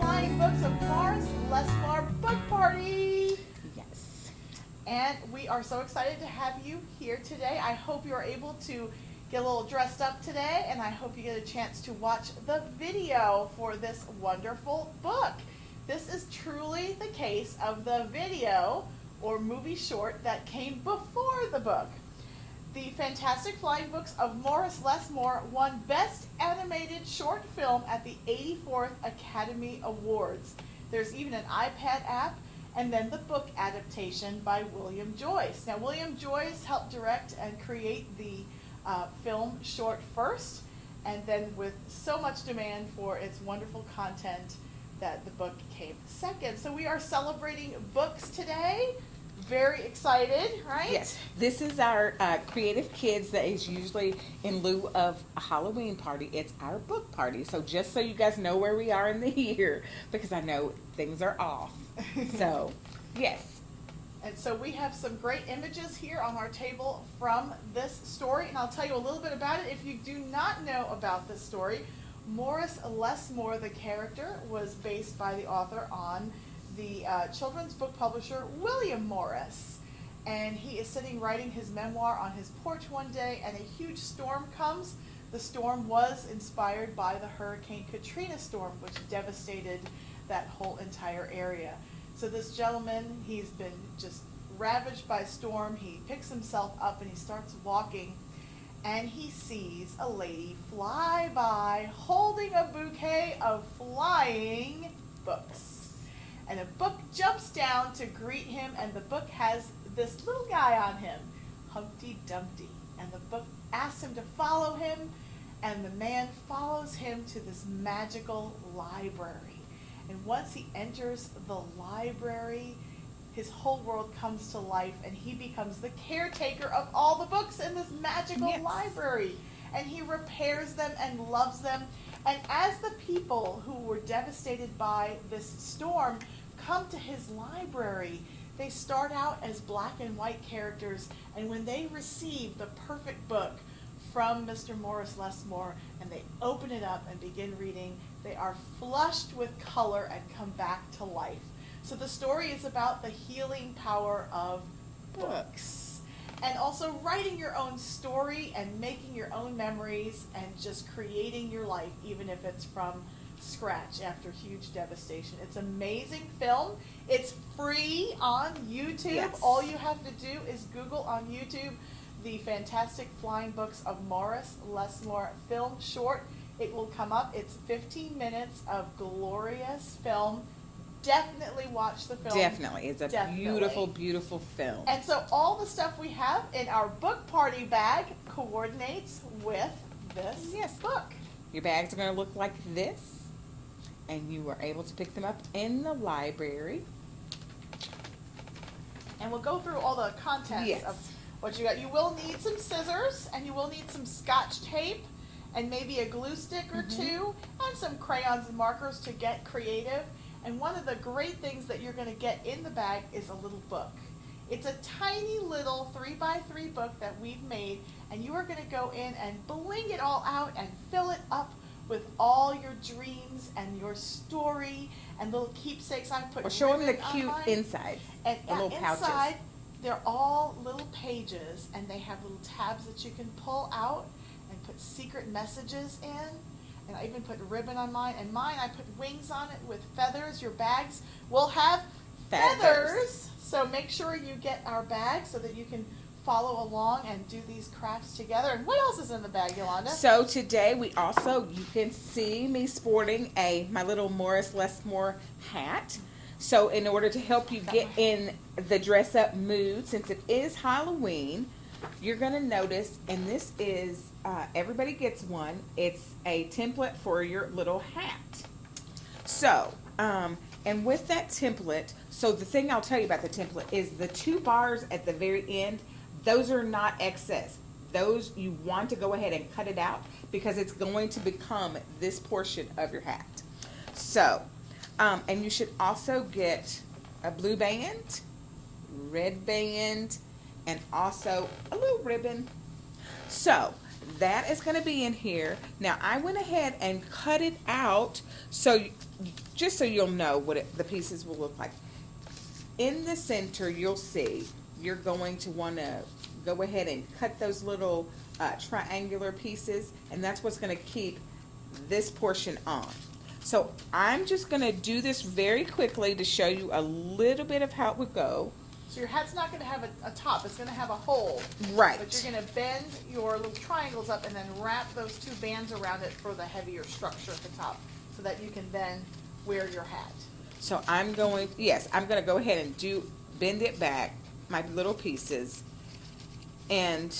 Flying Books of Morris Lessmore Book Party. Yes. And we are so excited to have you here today. I hope you are able to get a little dressed up today, and I hope you get a chance to watch the video for this wonderful book. This is truly the case of the video or movie short that came before the book. The Fantastic Flying Books of Morris Lessmore won Best Animated Short Film at the 84th Academy Awards. There's even an iPad app, and then the book adaptation by William Joyce. Now, William Joyce helped direct and create the film short first, and then with so much demand for its wonderful content that the book came second. So we are celebrating books today. Very excited, right? Yes. This is our Creative Kids that is usually in lieu of a Halloween party. It's our book party. So just so you guys know where we are in the year, because I know things are off. So, yes. And so we have some great images here on our table from this story, and I'll tell you a little bit about it. If you do not know about this story, Morris Lessmore, the character, was based by the author on the children's book publisher William Morris. And he is sitting writing his memoir on his porch one day, and a huge storm comes. The storm was inspired by the Hurricane Katrina storm, which devastated that whole entire area. So this gentleman, he's been just ravaged by storm. He picks himself up and he starts walking, and he sees a lady fly by holding a bouquet of flying books. And a book jumps down to greet him, and the book has this little guy on him, Humpty Dumpty. And the book asks him to follow him, and the man follows him to this magical library. And once he enters the library, his whole world comes to life, and he becomes the caretaker of all the books in this magical library. And he repairs them and loves them. And as the people who were devastated by this storm come to his library, they start out as black and white characters, and when they receive the perfect book from Mr. Morris Lessmore and they open it up and begin reading, they are flushed with color and come back to life. So the story is about the healing power of books, and also writing your own story and making your own memories and just creating your life, even if it's from scratch after huge devastation. It's an amazing film. It's free on YouTube. Yes. All you have to do is Google on YouTube the Fantastic Flying Books of Morris Lessmore film short. It will come up. It's 15 minutes of glorious film. Definitely watch the film. Definitely. It's a beautiful, beautiful film. And so all the stuff we have in our book party bag coordinates with this book. Your bags are going to look like this, and you are able to pick them up in the library. And we'll go through all the contents of what you got. You will need some scissors, and you will need some Scotch tape, and maybe a glue stick or two, and some crayons and markers to get creative. And one of the great things that you're going to get in the bag is a little book. It's a tiny little 3x3 book that we've made, and you are going to go in and bling it all out and fill it up with all your dreams and your story and little keepsakes. I put show them the ribbon cute on mine. insides, And the little pouches. inside, they're all little pages, and they have little tabs that you can pull out and put secret messages in. And I even put ribbon on mine. And mine, I put wings on it with feathers. Your bags will have feathers. So make sure you get our bag so that you can follow along and do these crafts together. And what else is in the bag, Yolanda? So today we also, you can see me sporting my little Morris Lessmore hat. So in order to help you get in the dress up mood, since it is Halloween, you're going to notice, and this is, everybody gets one, it's a template for your little hat. So, and with that template, so the thing I'll tell you about the template is the 2 bars at the very end, those are not excess. Those, you want to go ahead and cut it out because it's going to become this portion of your hat. So, and you should also get a blue band, red band, and also a little ribbon. So that is going to be in here. Now I went ahead and cut it out so just so you'll know what the pieces will look like. In the center, you'll see you're going to want to go ahead and cut those little triangular pieces, and that's what's going to keep this portion on. So I'm just going to do this very quickly to show you a little bit of how it would go. So your hat's not going to have a top, it's going to have a hole. Right. But you're going to bend your little triangles up and then wrap those two bands around it for the heavier structure at the top, so that you can then wear your hat. So I'm going to go ahead and bend it back, my little pieces, and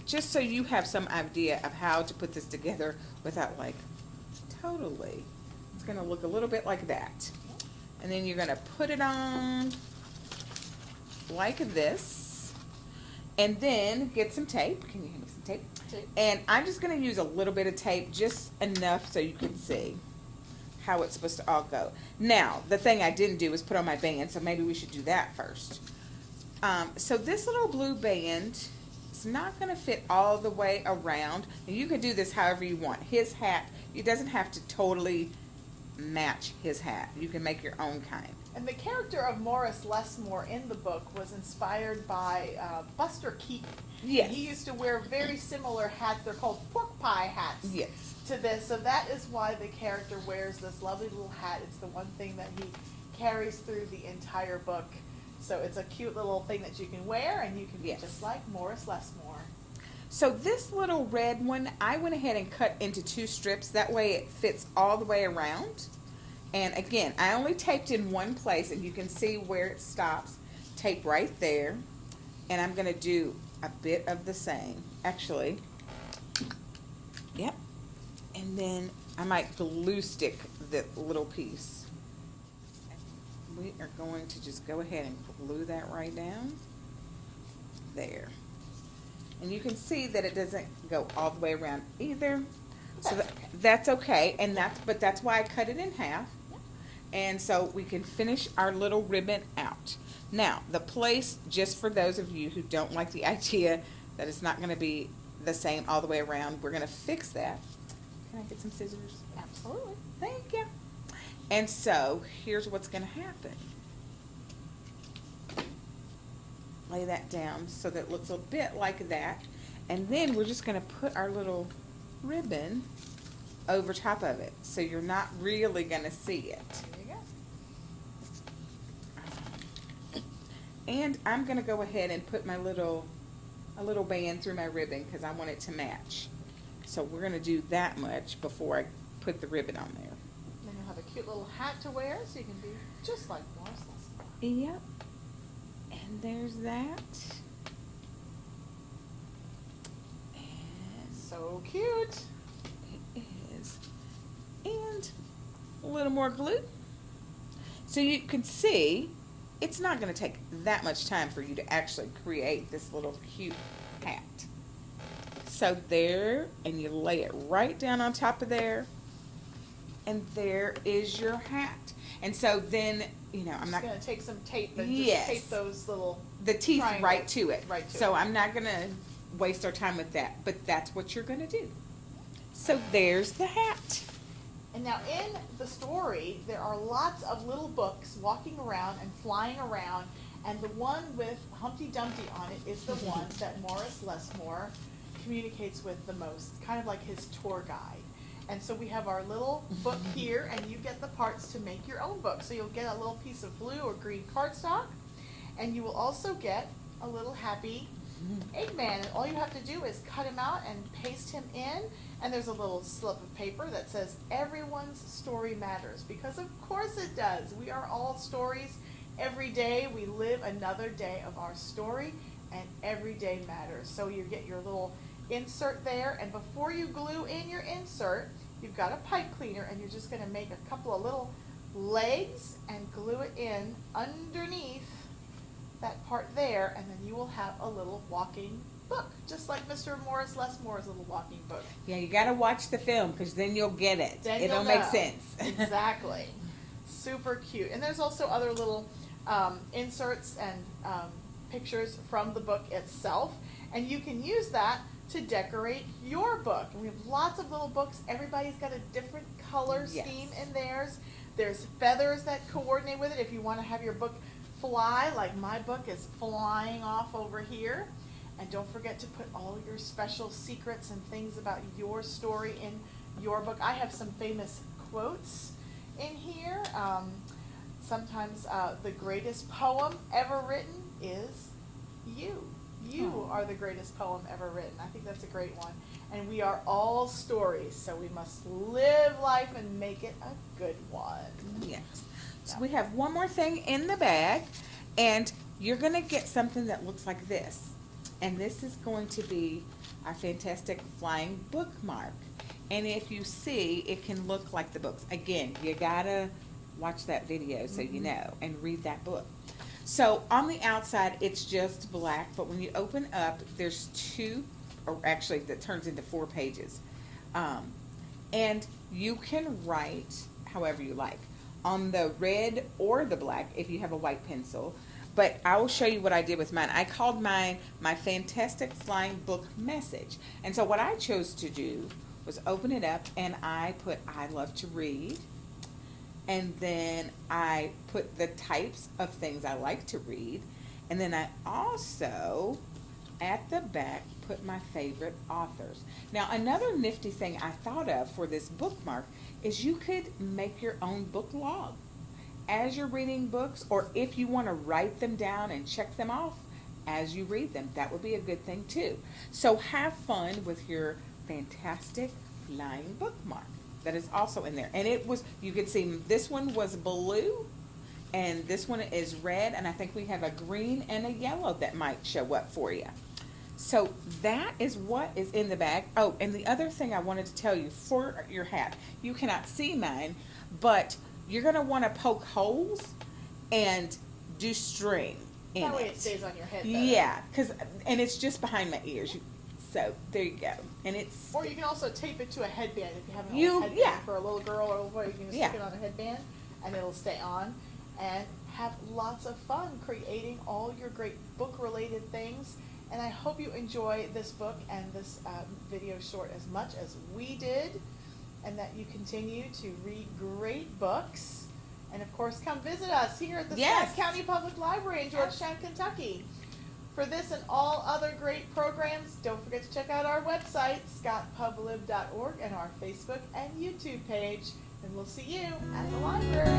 just so you have some idea of how to put this together without like totally, it's going to look a little bit like that. And then you're going to put it on like this, and then get some tape. Can you hand me some tape? And I'm just going to use a little bit of tape, just enough so you can see how it's supposed to all go. Now, the thing I didn't do is put on my band, so maybe we should do that first. So this little blue band is not going to fit all the way around. And you can do this however you want. His hat, it doesn't have to totally match his hat. You can make your own kind. And the character of Morris Lessmore in the book was inspired by Buster Keaton. Yes. He used to wear very similar hats. They're called pork pie hats. Yes. To this. So that is why the character wears this lovely little hat. It's the one thing that he carries through the entire book. So it's a cute little thing that you can wear, and you can be just like Morris Lessmore. So this little red one, I went ahead and cut into 2 strips. That way it fits all the way around. And again, I only taped in one place, and you can see where it stops. Tape right there. And I'm going to do a bit of the same. Actually, yep. And then I might glue stick the little piece. We are going to just go ahead and glue that right down. There. And you can see that it doesn't go all the way around either. So that's okay. And that's why I cut it in half. And so we can finish our little ribbon out. Now, the place, just for those of you who don't like the idea that it's not going to be the same all the way around, we're going to fix that. Can I get some scissors? Absolutely. Thank you. And so, here's what's going to happen. Lay that down so that it looks a bit like that. And then we're just going to put our little ribbon over top of it. So you're not really going to see it. There you go. And I'm going to go ahead and put a little band through my ribbon because I want it to match. So we're going to do that much before I put the ribbon on there. Then you'll have a cute little hat to wear, so you can be just like Morris Lessmore. Yep. And there's that. And So cute. it is. And a little more glue. So you can see it's not going to take that much time for you to actually create this little cute hat. So there, and you lay it right down on top of there, and there is your hat. And so then, I'm not going to take some tape and Yes. just tape those little the teeth triangles right to it. right to So it. I'm not going to waste our time with that, but that's what you're going to do. So there's the hat. And now in the story, there are lots of little books walking around and flying around, and the one with Humpty Dumpty on it is the one that Morris Lessmore communicates with the most, kind of like his tour guide. And so we have our little book here, and you get the parts to make your own book. So you'll get a little piece of blue or green cardstock, and you will also get a little happy Eggman. And all you have to do is cut him out and paste him in, and there's a little slip of paper that says, "Everyone's story matters," because of course it does. We are all stories. Every day we live another day of our story, and every day matters. So you get your little insert there, and before you glue in your insert, you've got a pipe cleaner, and you're just going to make a couple of little legs and glue it in underneath that part there, and then you will have a little walking book, just like Mr. Morris Lessmore's little walking book. Yeah, you got to watch the film because then you'll get it. Then It'll you'll make know. sense. Exactly. Super cute. And there's also other little inserts and pictures from the book itself, and you can use that to decorate your book. And we have lots of little books. Everybody's got a different color Yes. scheme in theirs. There's feathers that coordinate with it if you want to have your book fly, like my book is flying off over here. And don't forget to put all your special secrets and things about your story in your book. I have some famous quotes in here. Sometimes the greatest poem ever written is you. You are the greatest poem ever written. I think that's a great one. And we are all stories, so we must live life and make it a good one. Yes. So we have one more thing in the bag, and you're going to get something that looks like this. And this is going to be our fantastic flying bookmark. And if you see, it can look like the books. Again, you got to watch that video so you know and read that book. So on the outside, it's just black, but when you open up, there's two, or actually that turns into 4 pages. And you can write however you like on the red or the black if you have a white pencil. But I will show you what I did with mine. I called mine my Fantastic Flying Book Message. And so what I chose to do was open it up and I put I love to read. And then I put the types of things I like to read. And then I also, at the back, put my favorite authors. Now, another nifty thing I thought of for this bookmark is you could make your own book log as you're reading books, or if you want to write them down and check them off as you read them. That would be a good thing too. So have fun with your fantastic flying bookmark. That is also in there. And it was, you can see this one was blue and this one is red, and I think we have a green and a yellow that might show up for you. So that is what is in the bag. Oh, and the other thing I wanted to tell you for your hat, you cannot see mine, but you're going to want to poke holes and do string in That way it. it stays on your head better. Yeah, and it's just behind my ears. So there you go. And it's, Or you can also tape it to a headband if you have an You- old headband yeah. for a little girl or a little boy. You can just Yeah. stick it on a headband and it'll stay on. And have lots of fun creating all your great book-related things. And I hope you enjoy this book and this video short as much as we did, and that you continue to read great books. And of course, come visit us here at the Yes. Scott County Public Library in Georgetown, Kentucky. For this and all other great programs, don't forget to check out our website, scottpublib.org, and our Facebook and YouTube page. And we'll see you at the library.